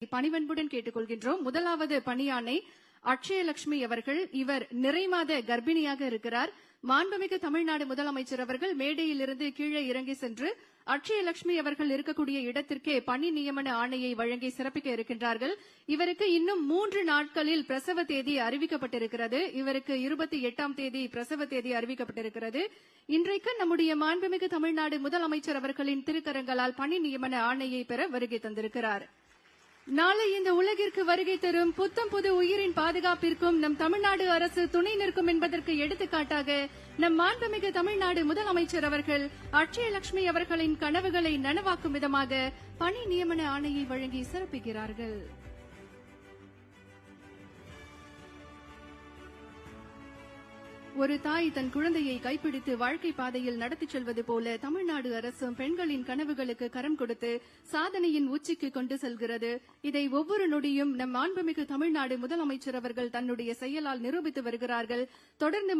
பணிவன்புடன் கேட்டுக்கொள்கின்றோம். முதலாவது பணியாணை அட்சயலட்சுமி அவர்கள். இவர் நிறைமாத கர்ப்பிணியாக இருக்கிறார். மாண்புமிகு தமிழ்நாடு முதலமைச்சர் அவர்கள் மேடையிலிருந்து கீழே இறங்கி சென்று அட்சயலட்சுமி அவர்கள் இருக்கக்கூடிய இடத்திற்கே பணி நியமன ஆணையை வழங்கி சிறப்பிக்க இருக்கின்றார்கள். இவருக்கு இன்னும் 3 நாட்களில் பிரசவ தேதி அறிவிக்கப்பட்டிருக்கிறது. இவருக்கு 28ஆம் தேதி பிரசவ தேதி அறிவிக்கப்பட்டிருக்கிறது. இன்றைக்கு நம்முடைய மாண்புமிகு தமிழ்நாடு முதலமைச்சர் அவர்களின் திருக்கரங்களால் பணி நியமன ஆணையை பெற வருகை தந்திருக்கிறார். நாளை இந்த உலகிற்கு வருகை தரும் புத்தம் புது உயிரின் பாதுகாப்பிற்கும் நம் தமிழ்நாடு அரசு துணை நிற்கும் என்பதற்கு எடுத்துக்காட்டாக நம் மாண்புமிகு தமிழ்நாடு முதலமைச்சர் அவர்கள் அட்சயலட்சுமி அவர்களின் கனவுகளை நனவாக்கும் விதமாக பணி நியமன ஆணையை வழங்கி சிறப்பிக்கிறார்கள். ஒரு தாய் தன் குழந்தையை கைப்பிடித்து வாழ்க்கை பாதையில் நடத்திச் செல்வது போல தமிழ்நாடு அரசும் பெண்களின் கனவுகளுக்கு கரம் கொடுத்து சாதனையின் உச்சிக்கு கொண்டு செல்கிறது. இதை ஒவ்வொரு நொடியும் நம் மாண்புமிகு தமிழ்நாடு முதலமைச்சர் அவர்கள் தன்னுடைய செயலால் நிரூபித்து வருகிறார்கள். தொடர்ந்து